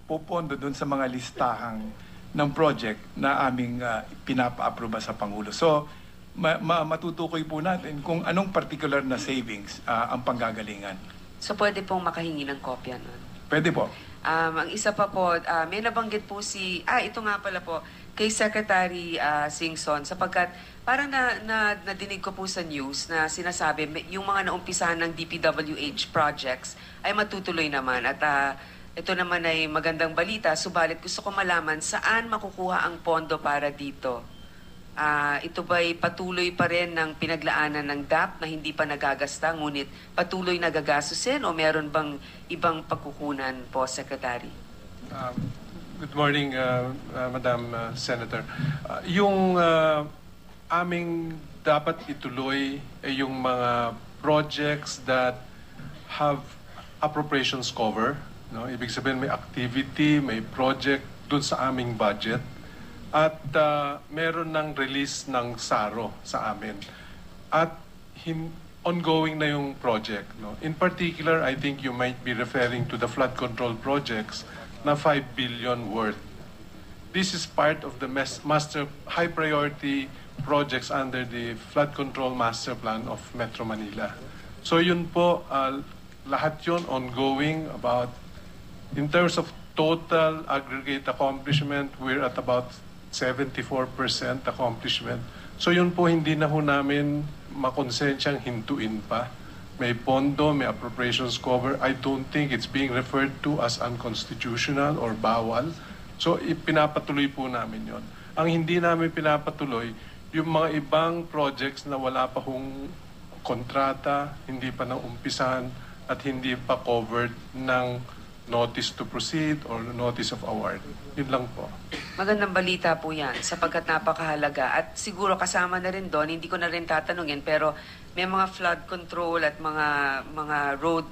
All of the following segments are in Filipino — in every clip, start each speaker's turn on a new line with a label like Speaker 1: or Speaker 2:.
Speaker 1: popondo dun sa mga listahang ng project na aming pinapa-aproba sa Pangulo. So, matutukoy po natin kung anong particular na savings ang panggagalingan.
Speaker 2: So pwede pong makahingi ng kopya nun?
Speaker 1: Pwede po.
Speaker 2: Ang isa pa po, may nabanggit po ito nga pala po, kay Secretary Singson, sapagkat parang nadinig ko po sa news na sinasabi yung mga naumpisahan ng DPWH projects ay matutuloy naman. At ito naman ay magandang balita, subalit gusto ko malaman saan makukuha ang pondo para dito. Ito ba'y patuloy pa rin ng pinaglaanan ng DAP na hindi pa nagagasta, ngunit patuloy nagagastusin o meron bang ibang pagkukunan po, Secretary?
Speaker 3: Good morning, Madam Senator. Yung aming dapat ituloy ay yung mga projects that have appropriations cover. No? Ibig sabihin may activity, may project dun sa aming budget. At meron ng release ng SARO sa amin. At ongoing na yung project. No? In particular, I think you might be referring to the flood control projects na 5 billion worth. This is part of the master high priority projects under the flood control master plan of Metro Manila. So yun po, lahat yun ongoing. About in terms of total aggregate accomplishment, we're at about 74% accomplishment. So yun po, hindi na ho namin makonsensyang hintuin pa. May pondo, may appropriations cover. I don't think it's being referred to as unconstitutional or bawal. So pinapatuloy po namin yon. Ang hindi namin pinapatuloy, yung mga ibang projects na wala pa hong kontrata, hindi pa naumpisahan at hindi pa covered ng notice to proceed or notice of award. Yun lang po.
Speaker 2: Magandang balita po yan sapagkat napakahalaga. At siguro kasama na rin doon, hindi ko na rin tatanungin, pero may mga flood control at mga road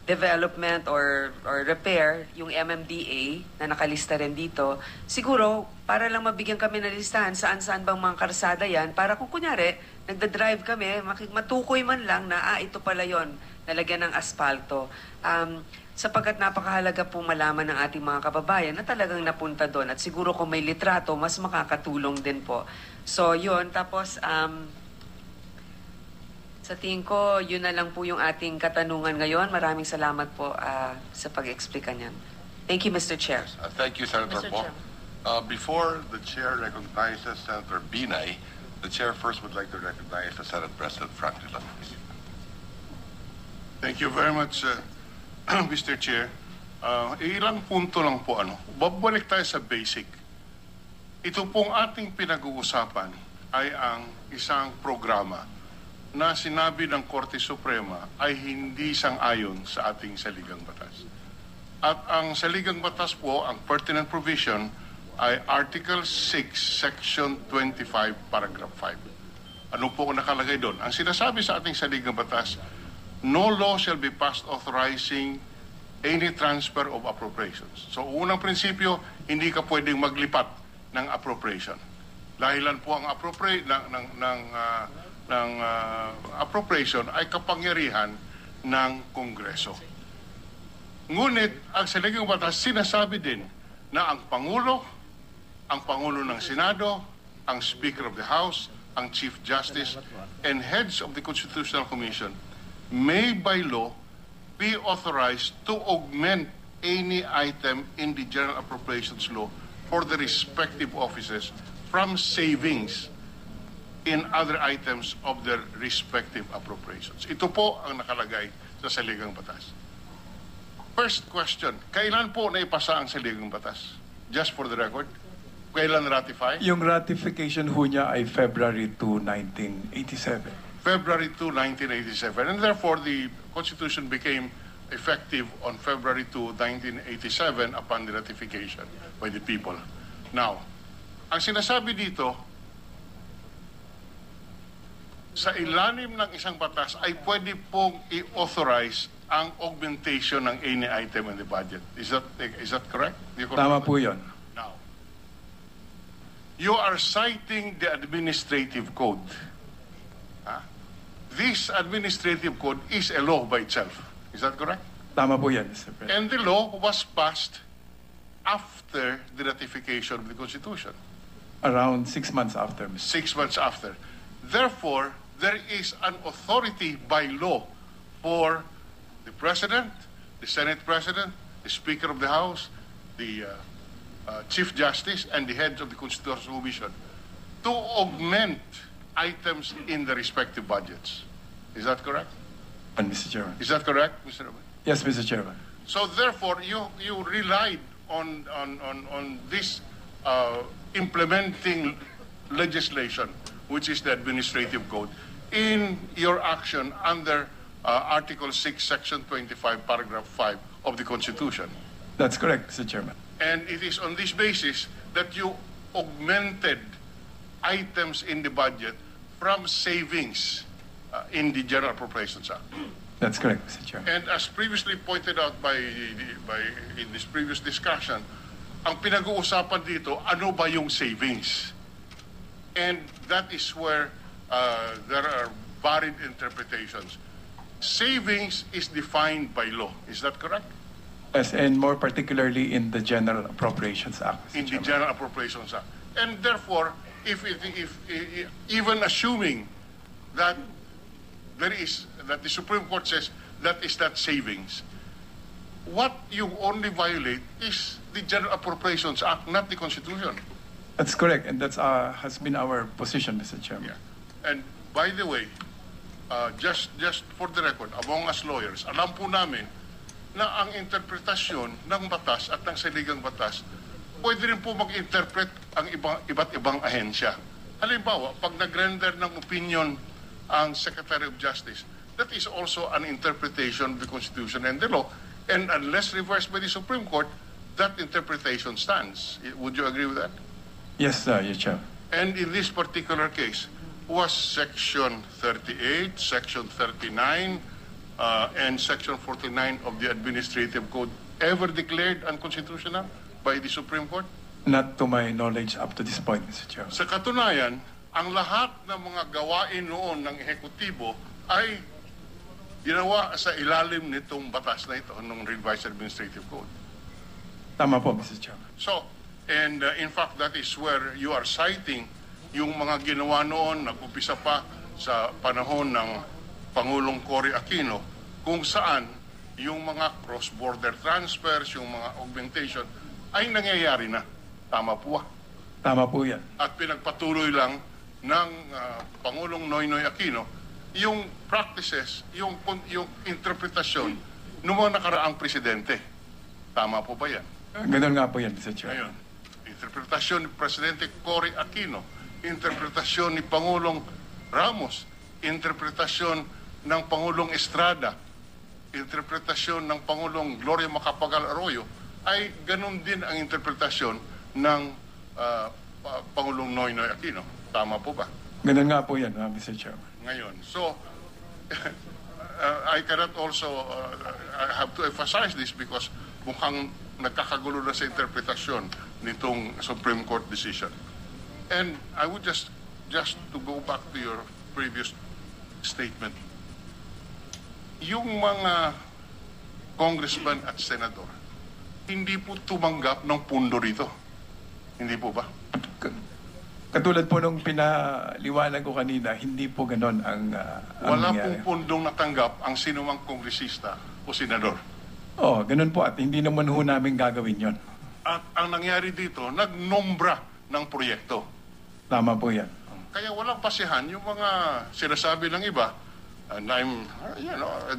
Speaker 2: development or repair, yung MMDA na nakalista rin dito. Siguro, para lang mabigyan kami ng listahan saan-saan bang mga karsada yan, para kung kunyari, nagda-drive kami, matukoy man lang na, ito pala yon, nalagyan ng aspalto. Sapagkat napakahalaga po malaman ng ating mga kababayan na talagang napunta doon. At siguro kung may litrato, mas makakatulong din po. So, yun. Tapos, sa tingin ko, yun na lang po yung ating katanungan ngayon. Maraming salamat po sa pag-explika niyan. Thank you, Mr. Chair.
Speaker 4: Thank you, Senator Po. Before the Chair recognizes Senator Binay, the Chair first would like to recognize the Senate President Franklin Lacson.
Speaker 5: Thank you very much, Mr. Chair. Ilang punto lang po. Babalik tayo sa basic. Ito pong ating pinag-uusapan ay ang isang programa na sinabi ng Korte Suprema ay hindi sang-ayon sa ating saligang batas. At ang saligang batas po, ang pertinent provision ay Article 6, Section 25, Paragraph 5. Ano po nakalagay doon? Ang sinasabi sa ating saligang batas, no law shall be passed authorizing any transfer of appropriations. So, unang prinsipyo, hindi ka pwedeng maglipat ng appropriation. Dahilan po ang appropriation ay kapangyarihan ng Kongreso. Ngunit, ang saligang batas sinasabi din na ang Pangulo ng Senado, ang Speaker of the House, ang Chief Justice, and heads of the Constitutional Commission may by law be authorized to augment any item in the General Appropriations Law for the respective offices from savings in other items of their respective appropriations. Ito po ang nakalagay sa saligang batas. First question, kailan po naipasa ang saligang batas? Just for the record, kailan ratify?
Speaker 1: Yung ratification ho niya ay February 2, 1987.
Speaker 5: February 2, 1987. And therefore, the Constitution became effective on February 2, 1987 upon the ratification by the people. Now, ang sinasabi dito, sa ilalim ng isang batas ay pwede pong i-authorize ang augmentation ng any item in the budget. Is that correct?
Speaker 1: Tama po yun.
Speaker 5: Now, you are citing the administrative code. This administrative code is a law by itself. Is that correct?
Speaker 1: Tama po yan, Mr. President.
Speaker 5: And the law was passed after the ratification of the Constitution,
Speaker 1: Around 6 months after, Mr.
Speaker 5: 6 months after. Therefore, there is an authority by law for the President, the Senate President, the Speaker of the House, the Chief Justice, and the heads of the Constitutional Commission to augment items in the respective budgets. Is that correct?
Speaker 1: Mr. Chairman.
Speaker 5: Is that correct, Mr. Robert?
Speaker 1: Yes, Mr. Chairman.
Speaker 5: So therefore, you relied on this implementing legislation, which is the Administrative Code, in your action under Article 6, Section 25, Paragraph 5 of the Constitution.
Speaker 1: That's correct, Mr. Chairman.
Speaker 5: And it is on this basis that you augmented items in the budget from savings in the General Appropriations Act.
Speaker 1: That's correct, Mr. Chairman.
Speaker 5: And as previously pointed out by in this previous discussion, ang pinag-uusapan dito, ano ba yung savings? And that is where there are varied interpretations. Savings is defined by law. Is that correct?
Speaker 1: Yes, and more particularly in the General Appropriations Act, Mr.
Speaker 5: In the
Speaker 1: Chairman.
Speaker 5: General Appropriations Act. And therefore, if even assuming that that the Supreme Court says that is not savings, what you only violate is the General Appropriations Act, not the Constitution.
Speaker 1: That's correct, and that's has been our position, Mr. Chairman.
Speaker 5: Yeah. And by the way, just for the record, among us lawyers, alam po namin na ang interpretasyon ng batas at ng saligang batas, pwede rin po mag-interpret ang iba't ibang ahensya. Halimbawa, pag nag-render ng opinion ang Secretary of Justice, that is also an interpretation of the Constitution and the law. And unless reversed by the Supreme Court, that interpretation stands. Would you agree with that?
Speaker 1: Yes, Your Chair.
Speaker 5: And in this particular case, was Section 38, Section 39, and Section 49 of the Administrative Code ever declared unconstitutional by the Supreme Court?
Speaker 1: Not to my knowledge up to this point, Mr. Chairman.
Speaker 5: Sa katunayan, ang lahat ng mga gawain noon ng ehekutibo ay ginawa sa ilalim nitong batas na ito, ng Revised Administrative Code.
Speaker 1: Tama po, Mr. Chairman.
Speaker 5: So, and in fact, that is where you are citing yung mga ginawa noon, nag-umpisa pa sa panahon ng Pangulong Cory Aquino, kung saan yung mga cross-border transfers, yung mga augmentation, ay nangyayari na. Tama po ba?
Speaker 1: Tama po yan.
Speaker 5: At pinagpatuloy lang ng Pangulong Noynoy Aquino yung practices, yung interpretasyon ng mga nakaraang presidente. Tama po ba yan?
Speaker 1: Ganun nga po yan, Mr. Chairman.
Speaker 5: Ngayon, interpretasyon ni Presidente Cory Aquino, interpretasyon ni Pangulong Ramos, interpretasyon ng Pangulong Estrada, interpretasyon ng Pangulong Gloria Macapagal Arroyo, ay ganun din ang interpretasyon ng Pangulong Noynoy Aquino. Tama po ba?
Speaker 1: Ganun nga po yan, Mr. Chairman.
Speaker 5: Ngayon, so I cannot also I have to emphasize this because mukhang nagkakagulo na sa interpretasyon nitong Supreme Court decision. And I would just to go back to your previous statement, yung mga congressman at senador, hindi po tumanggap ng pundo rito. Hindi po ba?
Speaker 1: Katulad po nung pinaliwanag ko kanina, hindi po ganon ang
Speaker 5: Wala
Speaker 1: nangyari.
Speaker 5: pong pundong natanggap ang sinumang kongresista o senador.
Speaker 1: Oh, ganun po at hindi naman ho namin gagawin yon.
Speaker 5: At ang nangyari dito, nagnombra ng proyekto.
Speaker 1: Tama po yan.
Speaker 5: Kaya walang pasihan yung mga sinasabi ng iba. And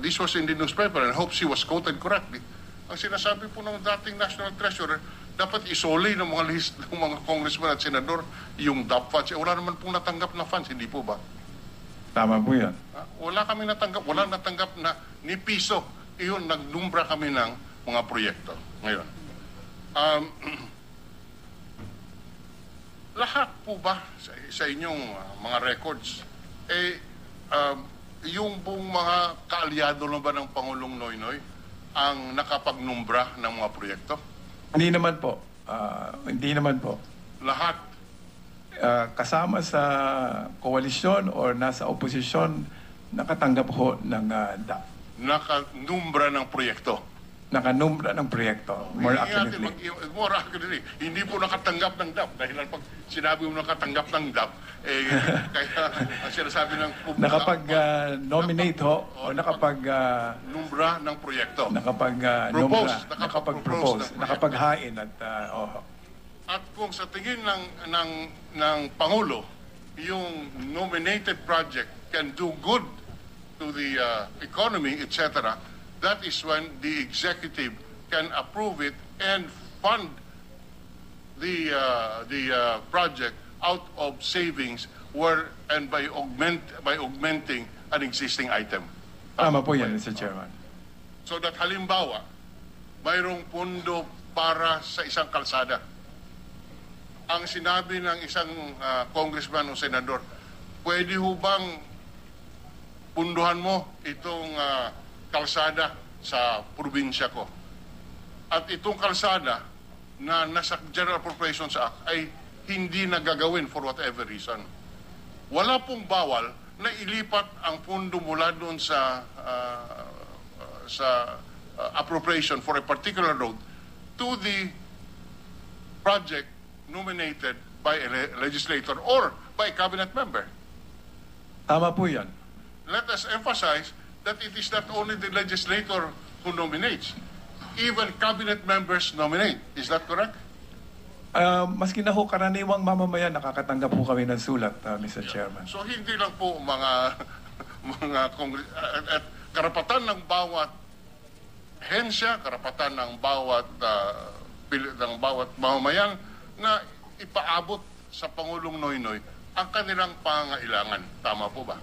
Speaker 5: this was in the newspaper and I hope she was quoted correctly. Ang sinasabi po ng dating National Treasurer, dapat isoli ng mga list ng mga congressman at senador yung DAP funds. Wala naman pong natanggap na funds, hindi po ba?
Speaker 1: Tama po yan.
Speaker 5: Wala kami natanggap, wala natanggap na ni piso. Iyon, nagnumbra kami ng mga proyekto. Ngayon, lahat po ba sa inyong mga records, yung pong mga kaalyado na ba ng Pangulong Noynoy ang nakapagnumbra ng mga proyekto?
Speaker 1: Hindi naman po. Hindi naman po.
Speaker 5: Lahat.
Speaker 1: Kasama sa koalisyon or nasa oposisyon, nakatanggap ho ng DAP.
Speaker 5: nakanumbra ng proyekto.
Speaker 1: Nakanumbra ng proyekto. More accurately.
Speaker 5: More accurately. Hindi po nakatanggap ng DAP. Dahil pag sinabi mo nakatanggap ng DAP, kaya ang sinasabi ng
Speaker 1: Nakapag-nominate o
Speaker 5: numbra ng proyekto.
Speaker 1: Nakapag-propose, nakapag-hain at
Speaker 5: At kung sa tingin ng Pangulo, yung nominated project can do good to the economy, etc., that is when the executive can approve it and fund the project out of savings and by augmenting an existing item.
Speaker 1: tama po yan, Mr. Chairman.
Speaker 5: So that halimbawa, mayroong pondo para sa isang kalsada. Ang sinabi ng isang congressman o senador, pwede ho bang punduhan mo itong kalsada sa probinsya ko? At itong kalsada na nasa General Appropriations Act ay hindi nagagawin for whatever reason. Wala pong bawal na ilipat ang pondo mula doon sa appropriation for a particular road to the project nominated by a legislator or by a cabinet member.
Speaker 1: Tama po yan.
Speaker 5: Let us emphasize that it is not only the legislator who nominates. Even cabinet members nominate. Is that correct?
Speaker 1: Maski na ho, karaniwang mamamayan, nakakatanggap po kami ng sulat, Mr. Chairman.
Speaker 5: So hindi lang po mga at karapatan ng bawat hensya, karapatan ng bawat mamamayan na ipaabot sa Pangulong Noynoy ang kanilang pangailangan. Tama po ba?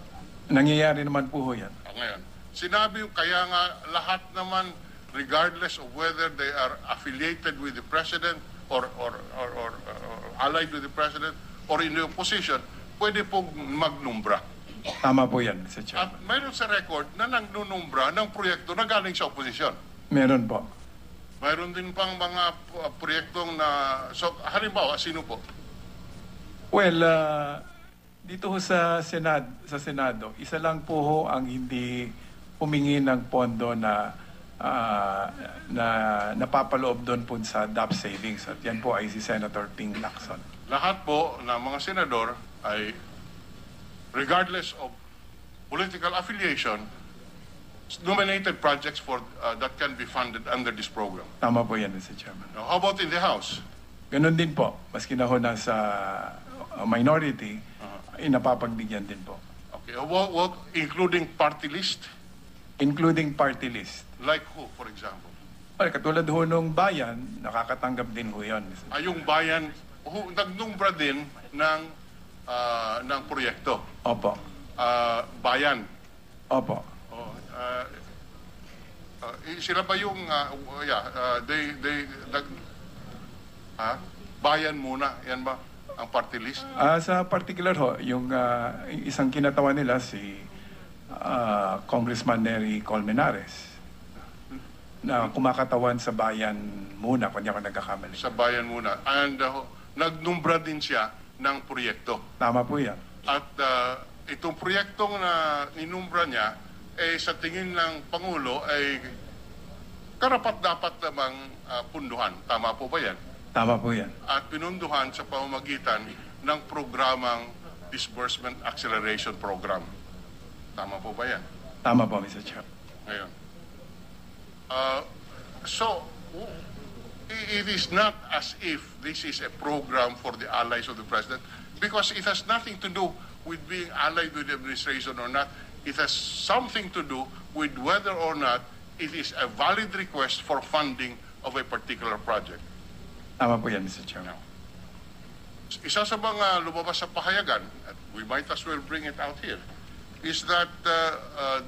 Speaker 1: Nangyayari naman po ho yan.
Speaker 5: Ngayon, sinabi kaya nga lahat naman, regardless of whether they are affiliated with the President or allied with the President or in the opposition, pwede pong magnumbra.
Speaker 1: Tama po yan, Mr.
Speaker 5: At
Speaker 1: Chairman.
Speaker 5: mayroon sa record na nagnunumbra ng proyekto na galing sa opposition.
Speaker 1: Meron po.
Speaker 5: Mayroon din pang mga proyektong na... So, halimbawa, sino po?
Speaker 1: Well, dito ho sa Senado, isa lang po ho ang hindi humingi ng pondo na napapaloob doon po sa DAP savings. At yan po ay si Senator Ping Lacson.
Speaker 5: Lahat po ng mga senador ay regardless of political affiliation, nominated projects for that can be funded under this program.
Speaker 1: Tama po yan, Mr. Chairman.
Speaker 5: Now, how about in the House?
Speaker 1: Ganun din po. Maski na ho nasa minority, ay napapagbigyan din po.
Speaker 5: Okay. What, including party list?
Speaker 1: Including party list.
Speaker 5: Like who, for example?
Speaker 1: Well, katulad ho nung bayan, nakakatanggap din ho yun, Mr.
Speaker 5: Ay, yung bayan, nagnumbra din ng proyekto.
Speaker 1: Opo.
Speaker 5: Bayan.
Speaker 1: Opo.
Speaker 5: Sila ba yung bayan muna, yan ba ang party list?
Speaker 1: Sa particular ho, yung isang kinatawan nila si Congressman Nery Colmenares na kumakatawan sa bayan muna, kung di ako nagkakamali.
Speaker 5: Sa bayan muna. And nagnumbra din siya ng proyekto.
Speaker 1: Tama po yan.
Speaker 5: At itong proyektong na inumbra niya, sa tingin ng Pangulo ay karapat-dapat namang punduhan. Tama po ba yan?
Speaker 1: Tama po yan.
Speaker 5: At pinunduhan sa pamamagitan ng programang Disbursement Acceleration Program. Tama po ba yan?
Speaker 1: Tama po, Mr. Chair.
Speaker 5: Ngayon. So, it is not as if this is a program for the allies of the President because it has nothing to do with being allied with the administration or not. It has something to do with whether or not it is a valid request for funding of a particular project.
Speaker 1: Tama po yan, Mr. Chair.
Speaker 5: Now, isa sa mga lumabas sa pahayagan, at we might as well bring it out here, is that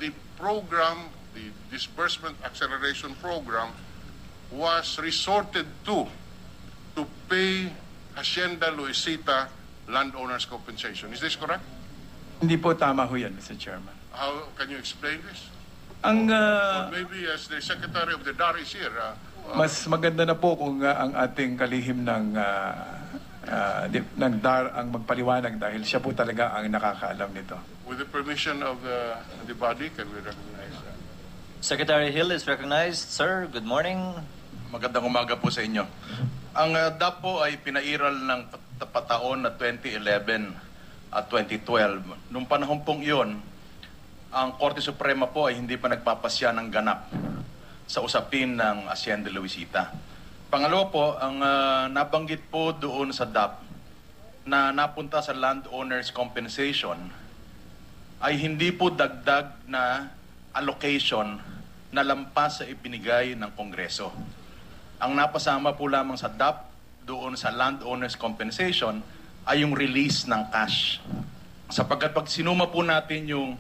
Speaker 5: the program, the Disbursement Acceleration Program, was resorted to pay Hacienda Luisita landowners compensation. Is this correct?
Speaker 1: Hindi po tama ho yan, Mr. Chairman.
Speaker 5: How can you explain this?
Speaker 1: Ang
Speaker 5: Or maybe as the Secretary of the DAR is here.
Speaker 1: mas maganda na po kung ang ating kalihim ng DAR ang magpaliwanag dahil siya po talaga ang nakakaalam nito.
Speaker 5: With the permission of the body, can we recognize that?
Speaker 6: Secretary Hill is recognized. Sir, good morning.
Speaker 7: Magandang umaga po sa inyo. Ang DAP po ay pinairal ng pataon na 2011 at 2012. Noong panahon pong iyon, ang Korte Suprema po ay hindi pa nagpapasya ng ganap sa usapin ng Hacienda Luisita. Pangalawa po, ang nabanggit po doon sa DAP na napunta sa landowners compensation ay hindi po dagdag na allocation na lampas sa ibinigay ng Kongreso. Ang napasama po lamang sa DAP doon sa landowners compensation ay yung release ng cash. Sapagkat pag sinuma po natin yung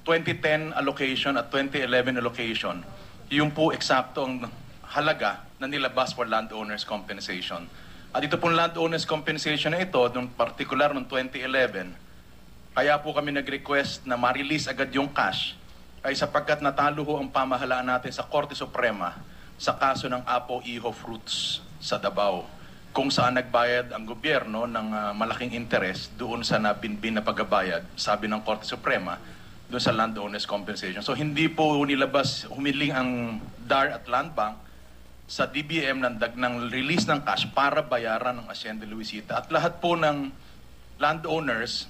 Speaker 7: 2010 allocation at 2011 allocation, yung po eksakto ang halaga na nilabas for landowners compensation. At ito pong landowners compensation na ito, nung particular noong 2011, kaya po kami nag-request na ma-release agad yung cash ay sapagkat natalo ho ang pamahalaan natin sa Korte Suprema sa kaso ng Apo Iho Fruits sa Davao, kung saan nagbayad ang gobyerno ng malaking interest doon sa nabinbin na pagbabayad, sabi ng Korte Suprema, doon sa landowners compensation. So hindi po nilabas, humiling ang DAR at Land Bank sa DBM ng release ng cash para bayaran ng Hacienda Luisita. At lahat po ng landowners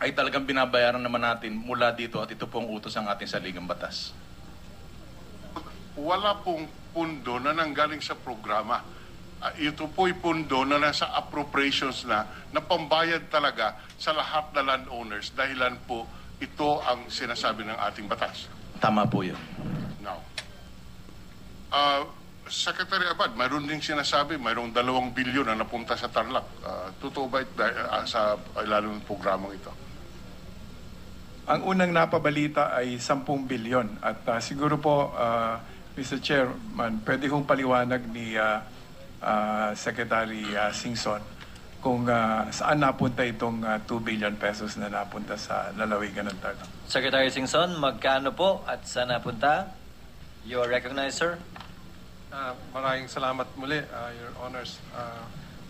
Speaker 7: ay talagang binabayaran naman natin mula dito at ito pong utos ng ating saligang batas.
Speaker 5: Wala pong pundo na nanggaling sa programa. Ito po'y pundo na nasa appropriations na pambayad talaga sa lahat na landowners dahilan po ito ang sinasabi ng ating batas.
Speaker 7: Tama po yun.
Speaker 5: Now, Secretary Abad, mayroon ding sinasabi, mayroong 2 bilyon na napunta sa Tarlac. Totoo ba sa ilalim ng programang ito?
Speaker 1: Ang unang napabalita ay 10 bilyon at siguro po, Mr. Chairman, pwede kong paliwanag ni Secretary Singson kung saan napunta itong 2 billion pesos na napunta sa lalawigan ng Tarlac.
Speaker 6: Secretary Singson, magkano po at saan napunta? You are recognized, sir.
Speaker 3: Maraming salamat muli, Your Honors.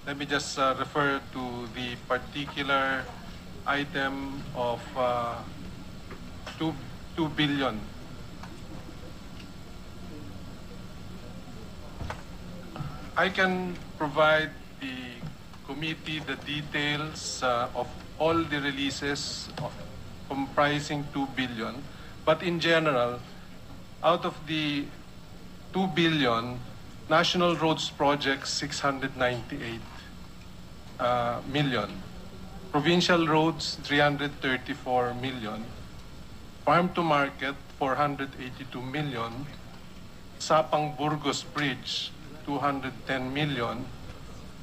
Speaker 3: Let me just refer to the particular item of 2 billion. I can provide the committee the details of all the releases comprising 2 billion, but in general, out of the 2 billion, National Roads Projects 698 million, Provincial Roads 334 million, Farm to Market 482 million, Sapang Burgos Bridge 210 million,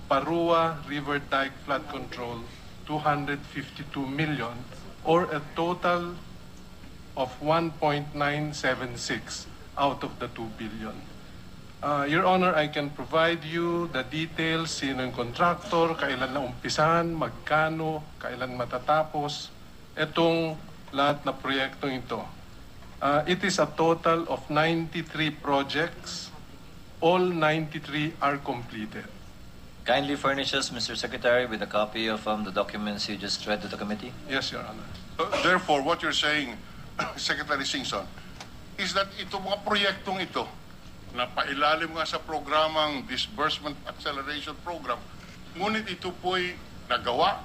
Speaker 3: Parua River Dike Flood Control 252 million, or a total of 1.976 out of the 2 billion. Your Honor, I can provide you the details, sino yung contractor, kailan na umpisan, magkano, kailan matatapos, itong lahat na proyektong ito. It is a total of 93 projects. All 93 are completed.
Speaker 6: Kindly furnish us, Mr. Secretary, with a copy of the documents you just read to the committee.
Speaker 3: Yes, Your Honor.
Speaker 5: Therefore, what you're saying, Secretary Singson, is that itong mga proyektong ito na pailalim nga sa programang Disbursement Acceleration Program, ngunit ito po'y nagawa,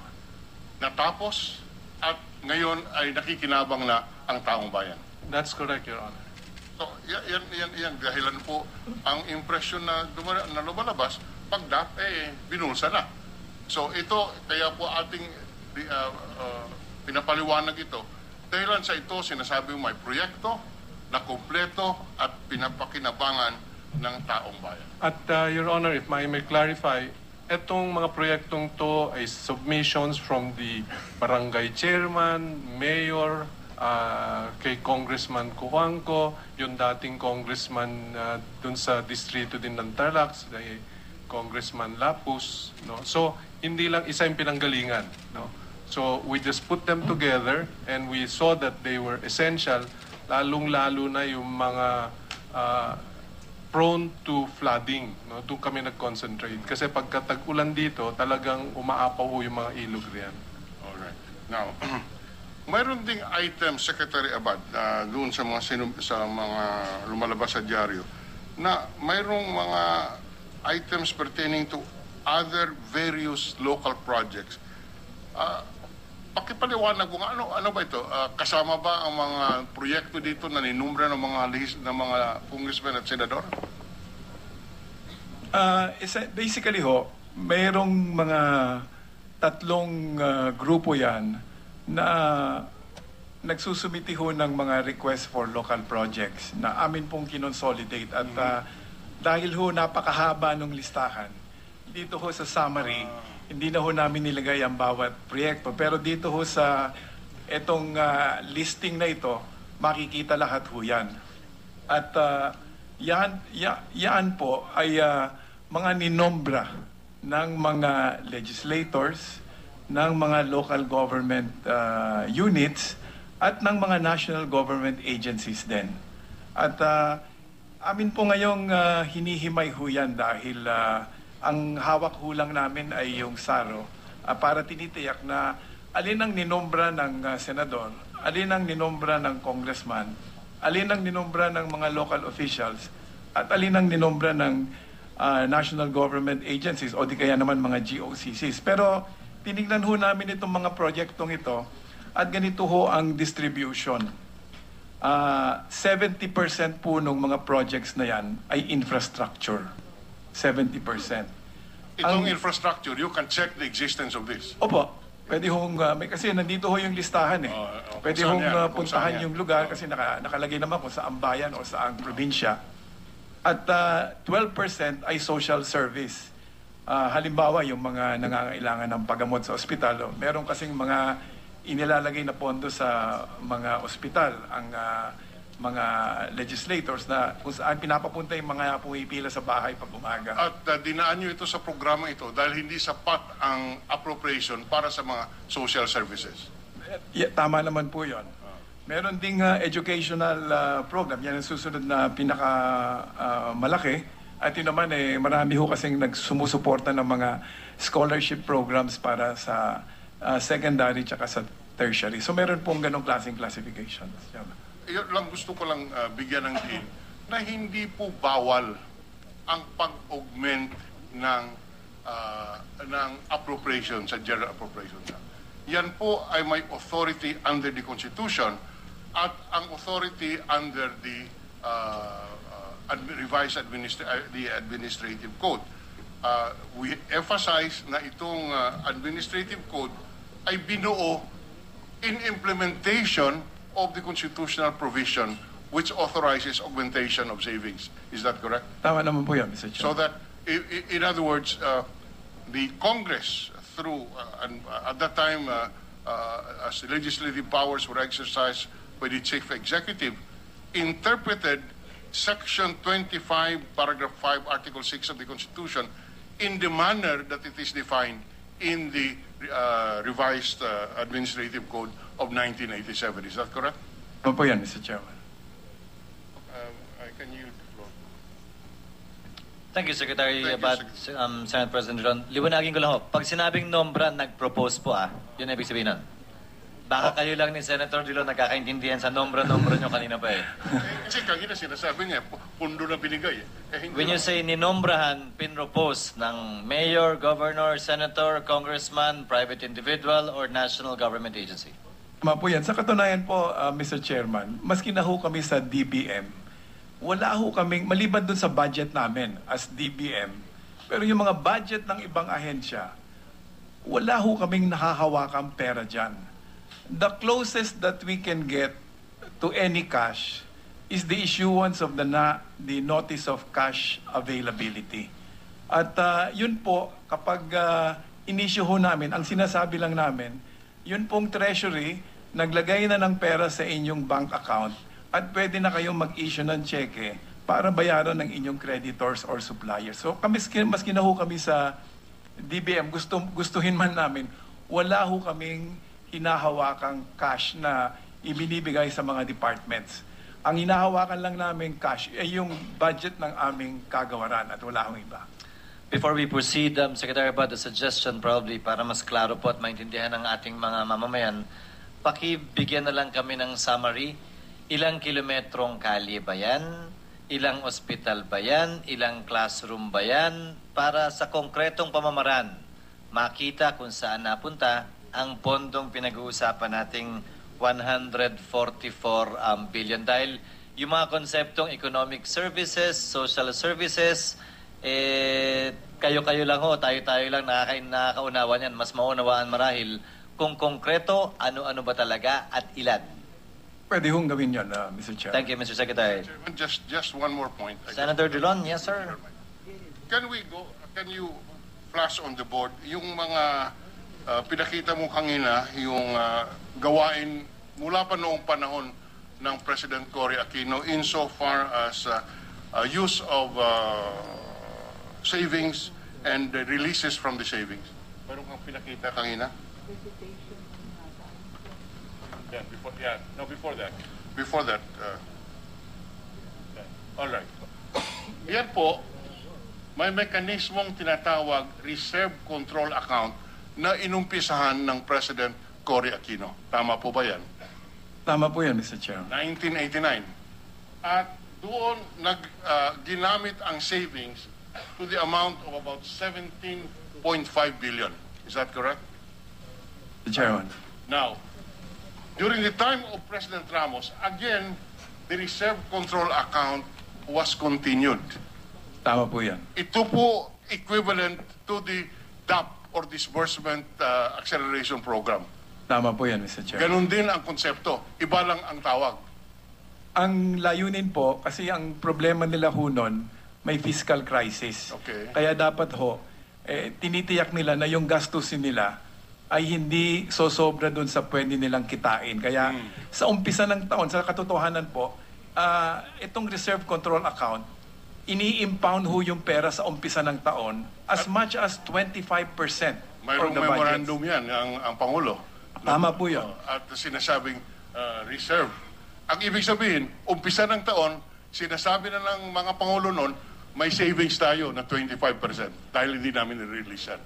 Speaker 5: natapos, at ngayon ay nakikinabang na ang taong bayan.
Speaker 3: That's correct, Your Honor.
Speaker 5: So, yan dahilan po ang impression na lumalabas pag DAP, binulsa na. So, ito, kaya po ating pinapaliwanag ito. Dahilan sa ito, sinasabi mo may proyekto na kompleto at pinapakinabangan ng taong bayan.
Speaker 3: At Your Honor, if I may clarify, etong mga proyektong to ay submissions from the barangay chairman, mayor, kay Congressman Cuanco, yung dating congressman dun sa distrito din ng Tarlac, kay Congressman Lapus, no? So hindi lang isa yung pinanggalingan, no? So we just put them together and we saw that they were essential, lalong-lalo na yung mga prone to flooding, no? Doon kami nag-concentrate kasi pagka tag-ulan dito talagang umaapaw yung mga ilog riyan.
Speaker 5: Alright. Now, mayroon ding item, Secretary Abad, doon sa mga sa mga lumalabas sa dyaryo, na mayroong mga items pertaining to other various local projects. Pakipaliwanag ko nga, ano ba ito? Kasama ba ang mga proyekto dito na ninumbra ng mga congressmen at senador?
Speaker 1: Basically ho, mayroong mga tatlong grupo yan na nagsusumiti ho ng mga request for local projects na amin pong kinonsolidate. At dahil ho napakahaba ng listahan, dito ho sa summary, hindi na ho namin nilagay ang bawat proyekto. Pero dito ho sa itong listing na ito, makikita lahat ho yan. At yan po ay mga ninombra ng mga legislators, ng mga local government units, at ng mga national government agencies din. At amin po ngayong hinihimay ho yan dahil ang hawak ho lang namin ay yung SARO para tinitiyak na alin ang ninombra ng senador, alin ang ninombra ng congressman, alin ang ninombra ng mga local officials, at alin ang ninombra ng national government agencies o di kaya naman mga GOCCs. Pero tinignan ho namin itong mga proyektong ito at ganito ho ang distribution. 70% po ng mga projects na yan ay infrastructure. 70%.
Speaker 5: Itong infrastructure, you can check the existence of this.
Speaker 1: Opo. Pwede hong, kasi nandito ho yung listahan eh. Pwede hong puntahan yung lugar kasi nakalagay naman kung saan bayan o saan probinsya. At 12% ay social service. Halimbawa, yung mga nangangailangan ng paggamot sa ospital. Meron kasing mga inilalagay na pondo sa mga ospital ang mga legislators na kung saan pinapapunta yung mga pumipila sa bahay pag umaga.
Speaker 5: At dinaan nyo ito sa programa ito dahil hindi sapat ang appropriation para sa mga social services.
Speaker 1: Tama naman po yun. Meron ding educational program. Yan ang susunod na pinakamalaki. At yun naman, marami ho kasing nagsumusuporta ng mga scholarship programs para sa secondary tsaka sa tertiary. So meron pong ganong klaseng classifications.
Speaker 5: Yun lang, gusto ko lang bigyan ng din na hindi po bawal ang pag-augment ng appropriation sa general appropriation. Yan po ay may authority under the Constitution at ang authority under the revised administrative code. We emphasize na itong administrative code ay binuo in implementation of the constitutional provision which authorizes augmentation of savings. Is that correct?
Speaker 1: Tama naman po yan, Mr. Chair.
Speaker 5: So that, in other words, the Congress, through, at that time, as the legislative powers were exercised by the Chief Executive, interpreted Section 25, Paragraph 5, Article 6 of the Constitution in the manner that it is defined in the revised Administrative Code of 1987. Is that correct?
Speaker 1: Tama po yan, Mr. Chairman.
Speaker 5: I can yield the floor.
Speaker 6: Thank you, Secretary
Speaker 5: Thank you,
Speaker 6: Abad, Senate President Ron. Liwanagin ko lang ho, pag sinabing nombra, nag-propose po yun ang ibig sabihin nun. Baka kayo lang ni Senator Dilo nagkakaintindihan sa nombra nyo kanina pa
Speaker 5: Kasi kanina sinasabi niya, pundo na binigay.
Speaker 6: When you say ninombrahan, pinropose ng mayor, governor, senator, congressman, private individual, or national government agency?
Speaker 1: Tama po yan. Sa katunayan po, Mr. Chairman, maski na ho kami sa DBM, wala ho kaming, maliban dun sa budget namin as DBM, pero yung mga budget ng ibang ahensya, wala ho kaming nakahawakang pera dyan. The closest that we can get to any cash is the issuance of the notice of cash availability. At yun po, kapag in-issue ho namin, ang sinasabi lang namin, yun pong treasury, naglagay na ng pera sa inyong bank account at pwede na kayong mag-issue ng cheque para bayaran ng inyong creditors or suppliers. So maski na ho kami sa DBM, gustuhin man namin, wala ho kaming hinahawakang cash na ibinibigay sa mga departments. Ang hinahawakan lang namin cash ay yung budget ng aming kagawaran at wala akong iba.
Speaker 6: Before we proceed, Secretary Abad, a suggestion probably para mas klaro po at maintindihan ng ating mga mamamayan, pakibigyan na lang kami ng summary. Ilang kilometrong kalye ba yan? Ilang ospital ba yan? Ilang classroom ba yan? Para sa konkretong pamamaraan, makita kung saan napunta ang pondong pinag-uusapan nating 144 billion. Dahil yung mga konseptong economic services, social services, kayo-kayo lang ho, tayo-tayo lang nakakaunawa niyan. Mas maunawaan marahil kung konkreto, ano-ano ba talaga at ilan.
Speaker 1: Pwede hong gawin yan, Mr. Chair.
Speaker 6: Thank you, Mr. Secretary.
Speaker 5: Chairman, just one more point.
Speaker 6: Senator Drilon, yes sir.
Speaker 5: Can you flash on the board yung mga pinakita mo kanina, yung gawain mula pa noong panahon ng President Cory Aquino insofar as use of savings and the releases from the savings? Meron kang pinakita kanina? Before that. All right. Yan po, may mekanismong tinatawag reserve control account na inumpisahan ng President Cory Aquino. Tama po ba yan?
Speaker 1: Tama po yan, Mr. Chair.
Speaker 5: 1989. At doon ginamit ang savings to the amount of about 17.5 billion. Is that correct?
Speaker 1: Mr. Chairman.
Speaker 5: Now, during the time of President Ramos, again, the reserve control account was continued.
Speaker 1: Tama po yan.
Speaker 5: Ito po equivalent to the DAP or Disbursement Acceleration Program.
Speaker 1: Tama po yan, Mr. Chair.
Speaker 5: Ganon din ang konsepto. Iba lang ang tawag.
Speaker 1: Ang layunin po, kasi ang problema nila ho nun, may fiscal crisis.
Speaker 5: Okay.
Speaker 1: Kaya dapat ho, tinitiyak nila na yung gastusin nila ay hindi sosobra doon sa pwede nilang kitain. Kaya sa umpisa ng taon, sa katotohanan po, itong reserve control account, ini-impound ho yung pera sa umpisa ng taon as much as 25%
Speaker 5: Mayroong
Speaker 1: of the
Speaker 5: memorandum
Speaker 1: budget.
Speaker 5: yan, ang Pangulo.
Speaker 1: Tama po yun.
Speaker 5: At sinasabing reserve. Ang ibig sabihin, umpisa ng taon, sinasabi na ng mga Pangulo noon, may savings tayo na 25% dahil hindi namin i-release yan.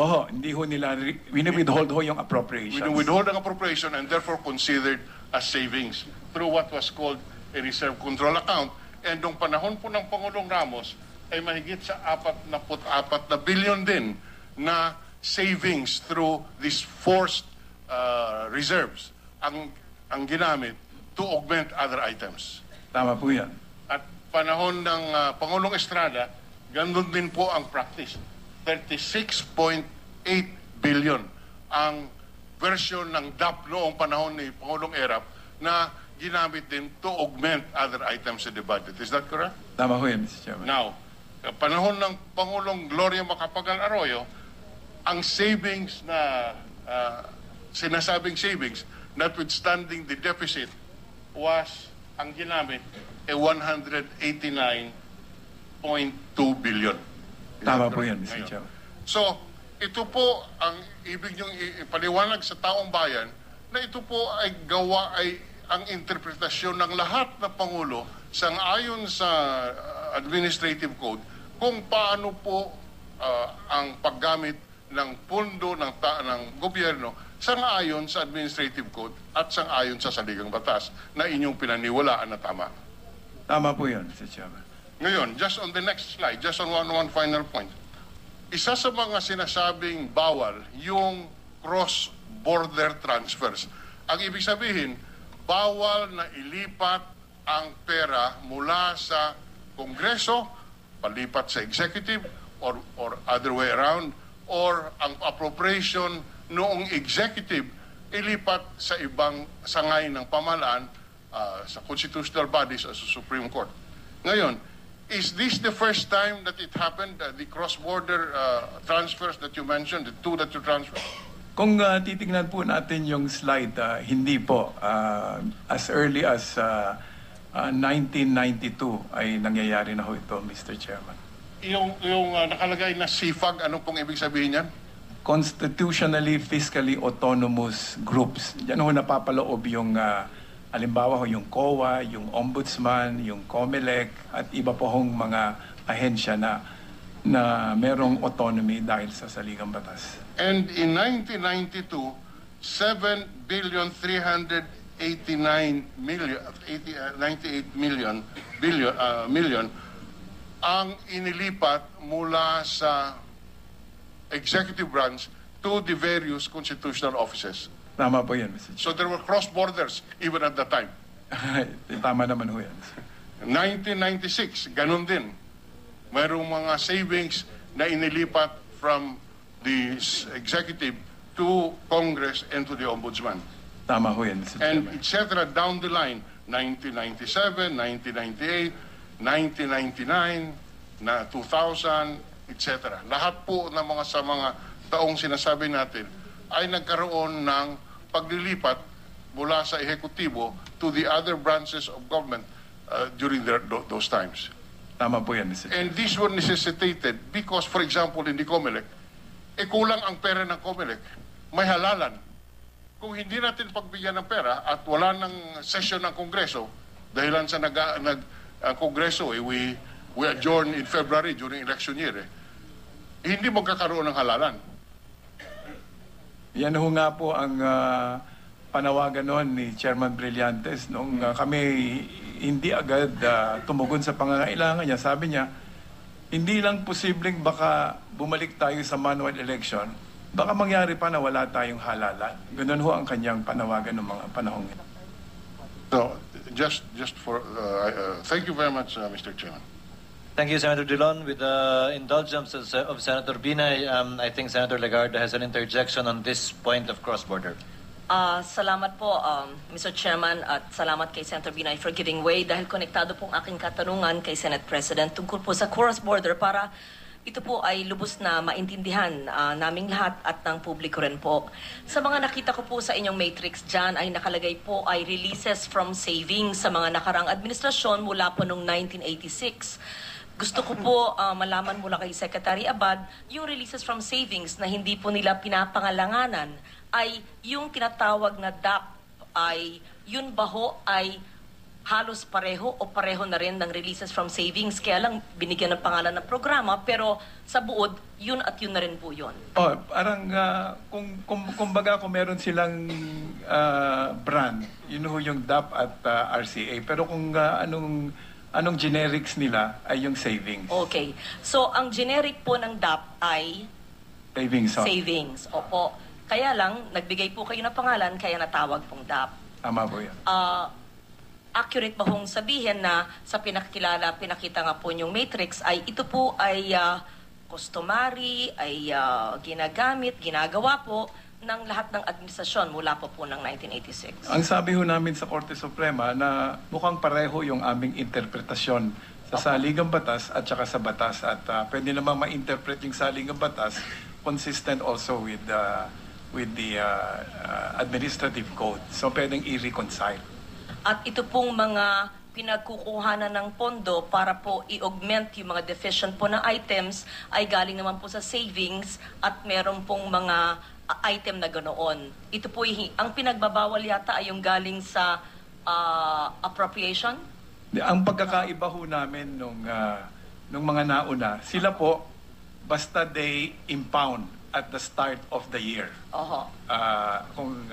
Speaker 1: Oho, hindi ho nila, withhold ho yung appropriations.
Speaker 5: We withhold ang appropriation and therefore considered as savings through what was called a reserve control account. And nung panahon po ng Pangulong Ramos, ay mahigit sa 44 na billion din na savings through these forced reserves ang ginamit to augment other items.
Speaker 1: Tama po yan.
Speaker 5: At panahon ng Pangulong Estrada, ganun din po ang practice. 36.8 billion ang version ng DAP noong panahon ni Pangulong Erap na ginamit din to augment other items in the budget. Is that correct?
Speaker 1: Tama ho yan, Mr. Chairman.
Speaker 5: Now, panahon ng Pangulong Gloria Macapagal Arroyo, ang savings na sinasabing savings, notwithstanding the deficit, was ang ginamit 189.2 billion.
Speaker 1: Tama po yan, Mr. Chairman.
Speaker 5: So, ito po ang ibig niyong ipaliwanag sa taong bayan na ito po ay ang interpretasyon ng lahat na Pangulo sang-ayon sa Administrative Code kung paano po ang paggamit ng pondo ng gobyerno sang-ayon sa Administrative Code at sang-ayon sa saligang batas na inyong pinaniwalaan na tama.
Speaker 1: Tama po yan, Mr. Chairman.
Speaker 5: Ngayon, just on the next slide, just on one final point. Isa sa mga sinasabing bawal, yung cross-border transfers. Ang ibig sabihin, bawal na ilipat ang pera mula sa Kongreso, palipat sa Executive, or other way around, or ang appropriation noong Executive, ilipat sa ibang sangay ng pamahalaan, sa constitutional bodies o sa Supreme Court. Ngayon, is this the first time that it happened, the cross-border transfers that you mentioned, the two that you transferred?
Speaker 1: Kung titingnan po natin yung slide, hindi po. As early as 1992 ay nangyayari na ho ito, Mr. Chairman.
Speaker 5: Yung nakalagay na CFAG, ano pong ibig sabihin yan?
Speaker 1: Constitutionally, fiscally autonomous groups. Diyan ho napapaloob yung, halimbawa ho, yung COA, yung Ombudsman, yung COMELEC, at iba po hong mga ahensya na merong autonomy dahil sa saligang batas.
Speaker 5: And in 1992, million ang inilipat mula sa executive branch to the various constitutional offices.
Speaker 1: Tama po yan, Mr. Chair.
Speaker 5: So there were cross borders even at the time.
Speaker 1: Tama naman ho yan.
Speaker 5: 1996, ganun din. Mayroong mga savings na inilipat from the executive to Congress and to the Ombudsman.
Speaker 1: Tama ho yan, Mr.
Speaker 5: And
Speaker 1: Chairman.
Speaker 5: etc. down the line, 1997, 1998, 1999, na 2000, etc. Lahat po ng sa mga taong sinasabi natin ay nagkaroon ng paglilipat mula sa ehekutibo to the other branches of government during those times.
Speaker 1: Tama po yan, Mr. Chairman.
Speaker 5: And these were necessitated because, for example, in the COMELEC, kulang ang pera ng COMELEC, may halalan. Kung hindi natin pagbigyan ng pera at wala ng session ng Kongreso, dahilan sa Kongreso, we adjourn in February during election year, hindi magkakaroon ng halalan.
Speaker 1: Yan ho nga po ang panawagan noon ni Chairman Brillantes nung kami hindi agad tumugon sa pangangailangan niya. Sabi niya, hindi lang posibleng baka bumalik tayo sa manual election, baka mangyari pa na wala tayong halalan. Ganun ho ang kanyang panawagan ng mga panahong ito.
Speaker 5: So, just for, thank you very much, Mr. Chairman.
Speaker 6: Thank you, Senator Dillon. With the indulgence of Senator Binay, I think Senator Legarda has an interjection on this point of cross-border.
Speaker 8: Salamat po, Mr. Chairman, at salamat kay Senator Binay for giving way dahil konektado pong aking katanungan kay Senate President tungkol po sa cross-border para ito po ay lubos na maintindihan naming lahat at ng publiko rin po. Sa mga nakita ko po sa inyong matrix dyan ay nakalagay po ay releases from savings sa mga nakarang administrasyon mula po noong 1986. Gusto ko po malaman mula kay Secretary Abad, yung releases from savings na hindi po nila pinapangalanganan ay yung tinatawag na DAP ay yun ba ho ay halos pareho o pareho na rin ng releases from savings kaya lang binigyan ng pangalan ng programa pero sa buod yun at yun na rin po yun.
Speaker 1: Oh, parang kumbaga kung meron silang brand, yun ho yung DAP at RCA. Pero kung anong generics nila ay yung savings.
Speaker 8: Okay. So ang generic po ng DAP ay
Speaker 1: Savings. Oh.
Speaker 8: savings. Opo. Kaya lang nagbigay po kayo ng pangalan kaya natawag pong DAP.
Speaker 1: Tama po yan.
Speaker 8: Accurate ba hong sabihin na sa pinakita nga po yung matrix ay ito po ay customary, ay ginagawa po ng lahat ng administrasyon mula po ng 1986.
Speaker 1: Ang sabi ho namin sa Korte Suprema na mukhang pareho yung aming interpretasyon sa saligang batas at saka sa batas at pwede namang ma-interpret yung saligang batas consistent also with the administrative code. So pwedeng i-reconcile.
Speaker 8: At ito pong mga pinagkukuhanan ng pondo para po i-augment yung mga deficient po na items ay galing naman po sa savings at meron pong mga item na ganoon. Ito po ang pinagbabawal yata ay yung galing sa appropriation?
Speaker 1: Ang pagkakaiba ho namin nung mga nauna, sila po basta they impound at the start of the year.
Speaker 8: Oho.
Speaker 1: Kung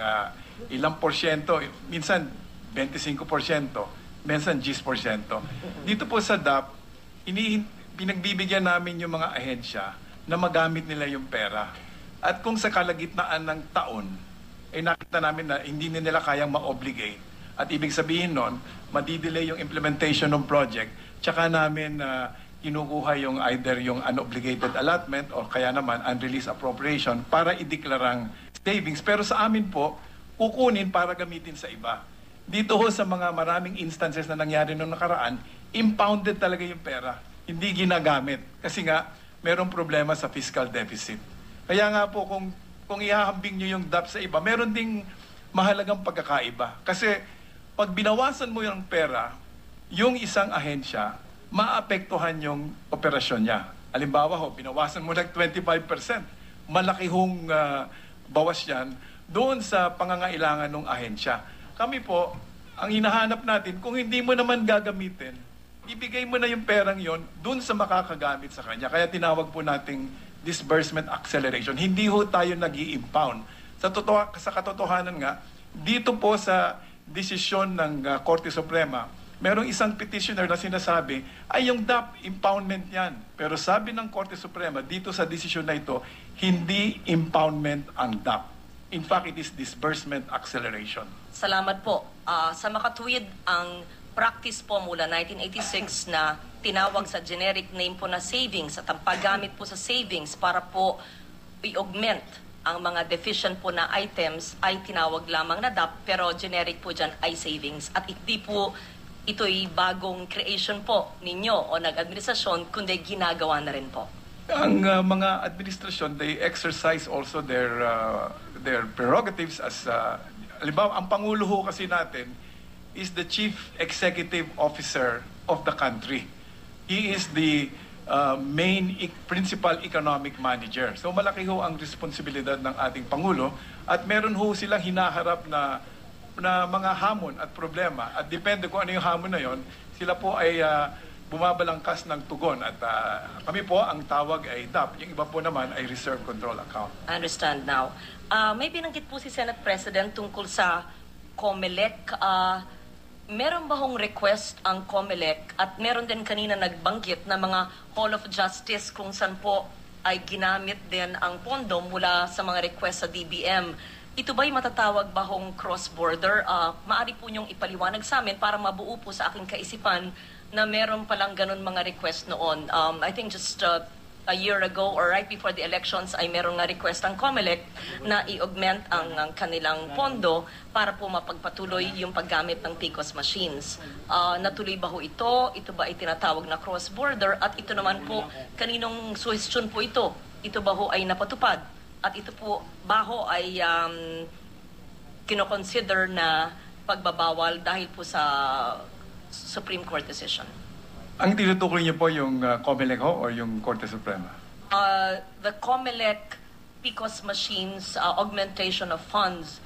Speaker 1: ilang porsyento, minsan 25%, minsan 10%. Dito po sa DAP, pinagbibigyan namin yung mga ahensya na magamit nila yung pera. At kung sa kalagitnaan ng taon, ay nakita namin na hindi nila kayang ma-obligate. At ibig sabihin nun, madidelay yung implementation ng project, tsaka namin kinukuha yung either yung unobligated allotment o kaya naman unreleased appropriation para ideklarang savings. Pero sa amin po, kukunin para gamitin sa iba. Dito ho sa mga maraming instances na nangyari noong nakaraan, impounded talaga yung pera. Hindi ginagamit. Kasi nga, merong problema sa fiscal deficit. Kaya nga po, kung ihahambing nyo yung DAP sa iba, meron ding mahalagang pagkakaiba. Kasi pag binawasan mo yung pera, yung isang ahensya, maapektuhan yung operasyon niya. Halimbawa ho, binawasan mo ng 25%. Malaki hong bawas yan doon sa pangangailangan ng ahensya. Kami po, ang hinahanap natin, kung hindi mo naman gagamitin, ibigay mo na yung perang yon dun sa makakagamit sa kanya. Kaya tinawag po nating disbursement acceleration. Hindi ho tayo nag-i-impound. Sa katotohanan nga, dito po sa desisyon ng Korte Suprema, merong isang petitioner na sinasabi, ay yung DAP, impoundment yan. Pero sabi ng Korte Suprema, dito sa desisyon na ito, hindi impoundment ang DAP. In fact, it is disbursement acceleration.
Speaker 8: Salamat po. Sa makatuwid, ang practice po mula 1986 na tinawag sa generic name po na savings at ang paggamit po sa savings para po i-augment ang mga deficient po na items ay tinawag lamang na DAP, pero generic po dyan ay savings. At hindi po ito'y bagong creation po ninyo o nag-administrasyon, kundi ginagawa na rin po.
Speaker 1: Ang mga administrasyon, they exercise also their prerogatives as, halimbawa, ang Pangulo ho kasi natin is the Chief Executive Officer of the country. He is the principal economic manager. So malaki ho ang responsibilidad ng ating Pangulo at meron ho silang hinaharap na mga hamon at problema. At depende kung ano yung hamon na yon, sila po ay bumabalangkas ng tugon. At kami po, ang tawag ay DAP. Yung iba po naman ay Reserve Control Account.
Speaker 8: I understand now. May binanggit po si Senate President tungkol sa COMELEC. Meron ba hong request ang COMELEC at meron din kanina nagbanggit na mga Hall of Justice kung saan po ay ginamit din ang pondo mula sa mga request sa DBM. Ito ba'y matatawag ba hong cross-border? Maari po niyong ipaliwanag sa amin para mabuo po sa aking kaisipan na meron palang ganun mga request noon. I think just a year ago or right before the elections ay meron nga request ang COMELEC na i-augment ang kanilang pondo para po mapagpatuloy yung paggamit ng PCOS machines. Natuloy ba ho ito? Ito ba ay tinatawag na cross-border? At ito naman po, kaninong suggestion po ito? Ito ba ho ay napatupad? At ito po ba ho ay kinoconsider na pagbabawal dahil po sa Supreme Court decision?
Speaker 1: Ang tinutukoy niyo po yung COMELEC ho o yung Korte Suprema?
Speaker 8: The COMELEC PCOS machines augmentation of funds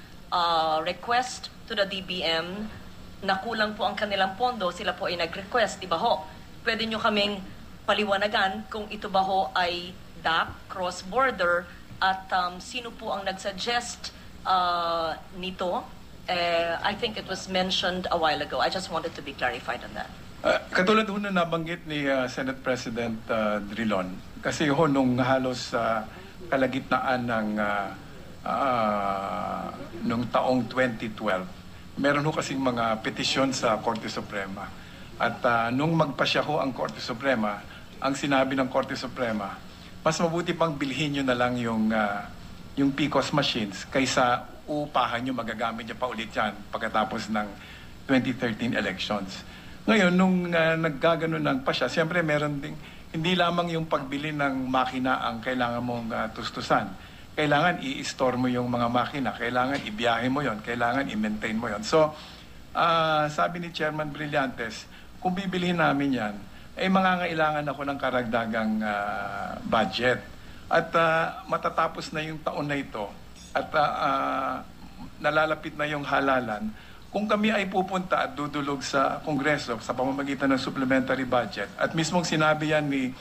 Speaker 8: request to the DBM na kulang po ang kanilang pondo, sila po ay nag-request, di ba ho? Pwede nyo kaming paliwanagan kung ito ba ho ay DAP, cross-border, at sino po ang nag-suggest nito? I think it was mentioned a while ago. I just wanted to be clarified on that.
Speaker 1: Katulad ho na nabanggit ni Senate President Drilon, kasi ho nung halos kalagitnaan ng nung taong 2012, meron ho kasing mga petisyon sa Korte Suprema. At nung magpasya ho ang Korte Suprema, ang sinabi ng Korte Suprema, mas mabuti pang bilhin nyo na lang yung PCOS machines kaysa upahan nyo, magagamit nyo pa ulit yan pagkatapos ng 2013 elections. Ngayon, nung naggagano ng pasya, siyempre meron ding, hindi lamang yung pagbili ng makina ang kailangan mong tustusan. Kailangan i-store mo yung mga makina, kailangan ibiyahe mo yon, kailangan i-maintain mo yon. So, sabi ni Chairman Brillantes, kung bibilihin namin yan, ay mangangailangan ako ng karagdagang budget. At matatapos na yung taon na ito, at nalalapit na yung halalan, kung kami ay pupunta at dudulog sa Kongreso sa pamamagitan ng supplementary budget, at mismong sinabi yan ni,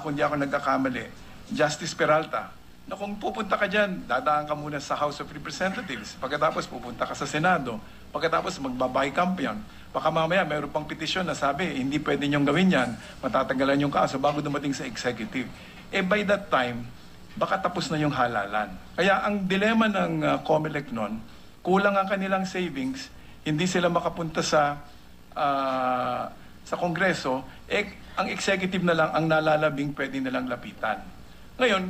Speaker 1: kung di ako nagkakamali, Justice Peralta, na kung pupunta ka dyan, dadaan ka muna sa House of Representatives, pagkatapos pupunta ka sa Senado, pagkatapos magbabay kampiyon, baka mamaya mayroon pang petisyon na sabi, hindi pwede niyong gawin yan, matatanggalan yung kaso bago dumating sa executive. By that time, baka tapos na yung halalan. Kaya ang dilema ng COMELEC noon, kulang ang kanilang savings, hindi sila makapunta sa Kongreso, ang executive na lang ang nalalabing pwede nilang lapitan. Ngayon,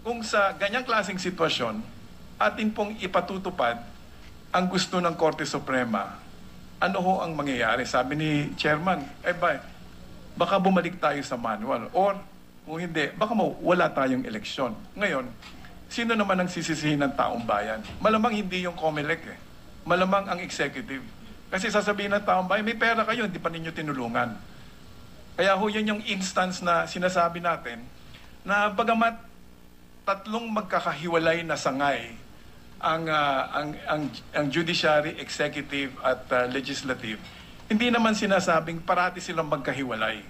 Speaker 1: kung sa ganyang klaseng sitwasyon, atin pong ipatutupad ang gusto ng Korte Suprema, ano ho ang mangyayari? Sabi ni Chairman, baka bumalik tayo sa manual. Or, kung hindi, baka wala tayong eleksyon. Ngayon, sino naman ang sisisihin ng taong bayan? Malamang hindi yung COMELEC Malamang ang executive. Kasi sasabihin ng taong bayan, may pera kayo, hindi pa ninyo tinulungan. Kaya ho yun yung instance na sinasabi natin na bagamat tatlong magkakahiwalay na sangay ang judiciary, executive at legislative, hindi naman sinasabing parati silang magkahiwalay.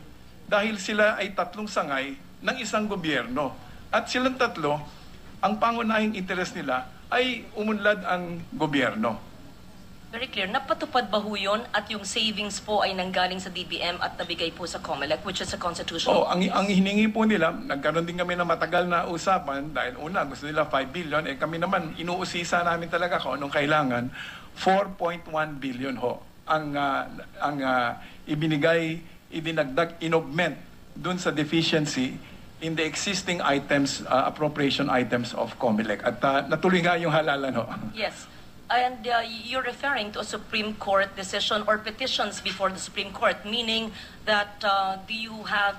Speaker 1: Dahil sila ay tatlong sangay ng isang gobyerno. At silang tatlo, ang pangunahing interes nila ay umunlad ang gobyerno.
Speaker 8: Very clear. Napatupad ba ho yun at yung savings po ay nanggaling sa DBM at nabigay po sa COMELEC, which is a constitutional
Speaker 1: Ang hiningi po nila, nagkaroon din kami ng matagal na usapan dahil una, gusto nila 5 billion, kami naman, inuusisa namin talaga kung anong kailangan, 4.1 billion ho ang ibinigay, idinagdag, inaugment dun sa deficiency in the existing items, appropriation items of COMELEC. At natuloy nga yung halalan ho.
Speaker 8: Yes. And you're referring to a Supreme Court decision or petitions before the Supreme Court, meaning that do you have,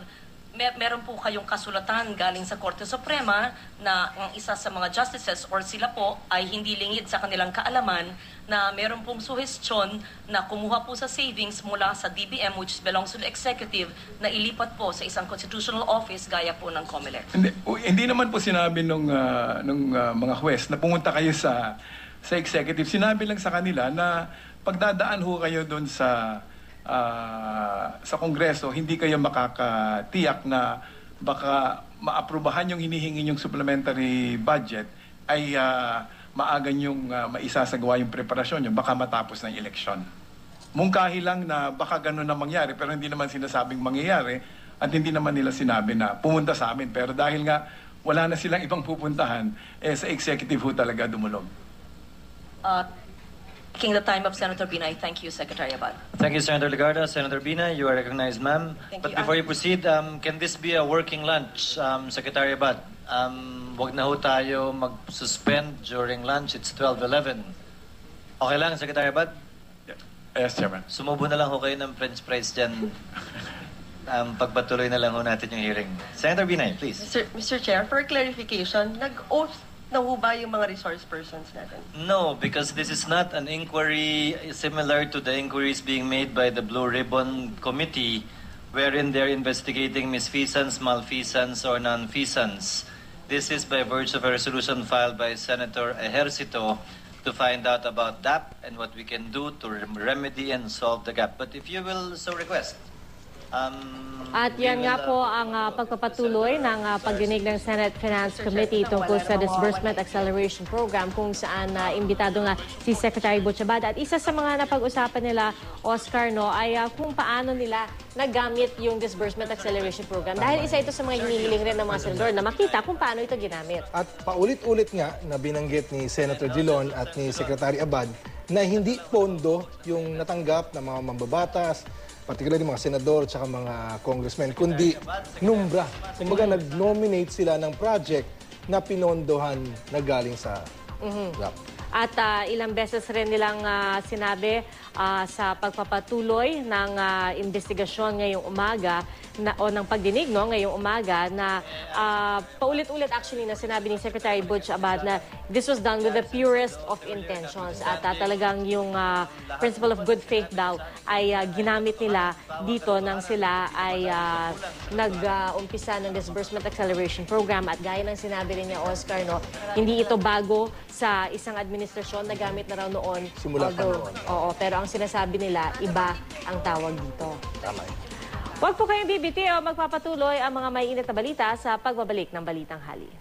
Speaker 8: meron po kayong kasulatan galing sa Korte Suprema na ang isa sa mga justices or sila po ay hindi lingid sa kanilang kaalaman na meron pong suhestyon na kumuha po sa savings mula sa DBM, which belongs to the executive, na ilipat po sa isang constitutional office gaya po ng COMELEC.
Speaker 1: Hindi naman po sinabi nung mga huwes na pumunta kayo sa executive. Sinabi lang sa kanila na pagdadaan ho kayo doon sa Kongreso, hindi kayo makakatiyak na baka maaprubahan yung hinihingi yung supplementary budget ay maaga yung maisasagawa yung preparasyon yung baka matapos ng eleksyon. Mungkahi lang na baka ganun na mangyari pero hindi naman sinasabing mangyayari at hindi naman nila sinabi na pumunta sa amin. Pero dahil nga wala na silang ibang pupuntahan, sa executive ho talaga dumulog.
Speaker 8: Taking the time of Senator Binay. Thank you, Secretary Abad.
Speaker 6: Thank you, Senator Legarda. Senator Binay, you are recognized, ma'am.
Speaker 8: Thank
Speaker 6: But
Speaker 8: you.
Speaker 6: before you proceed, can this be a working lunch, Secretary Abad? Wag na ho tayo mag-suspend during lunch. It's 12:11. Okay lang, Secretary Abad?
Speaker 1: Yes, Chairman.
Speaker 6: Sumubo na lang ho kayo ng French fries dyan. Pagpatuloy na lang ho natin yung hearing. Senator Binay, please.
Speaker 9: Mr. Chair, for clarification, nag-oath na ho ba yung mga resource persons natin?
Speaker 6: No, because this is not an inquiry similar to the inquiries being made by the Blue Ribbon Committee wherein they're investigating misfeasance, malfeasance, or nonfeasance. This is by virtue of a resolution filed by Senator Ejercito to find out about DAP and what we can do to remedy and solve the gap. But if you will so request,
Speaker 10: At yan nga po ang pagpapatuloy ng pagdinig ng Senate Finance Committee tungkol sa Disbursement Acceleration Program kung saan imbitado nga si Secretary Butch Abad. At isa sa mga napag-usapan nila, Oscar, no, ay kung paano nila nagamit yung Disbursement Acceleration Program. Dahil isa ito sa mga hinihiling rin ng mga senador na makita kung paano ito ginamit.
Speaker 11: At paulit-ulit nga na binanggit ni Senator Dillon at ni Secretary Abad na hindi pondo yung natanggap ng mga mambabatas, particularly mga senador at mga congressmen, kundi numbra. Kumbaga, nag-nominate sila ng project na pinondohan na galing sa GAP.
Speaker 10: At ilang beses rin nilang sinabi sa pagpapatuloy ng investigasyon ngayong umaga o ng pagdinig ngayong umaga na paulit-ulit actually na sinabi ni Secretary Butch Abad na this was done with the purest of intentions at talagang yung principle of good faith daw ay ginamit nila dito nang sila ay nag-umpisa ng Disbursement Acceleration Program at gaya ng sinabi rin niya, Oscar, no, hindi ito bago sa isang administrasyon, nagamit na raw noon.
Speaker 11: Simula pa noon.
Speaker 10: Oo, pero ang sinasabi nila, iba ang tawag dito.
Speaker 11: Tama.
Speaker 10: Huwag po kayong bibitiw, magpapatuloy ang mga may init na balita sa pagbabalik ng Balitang Hali.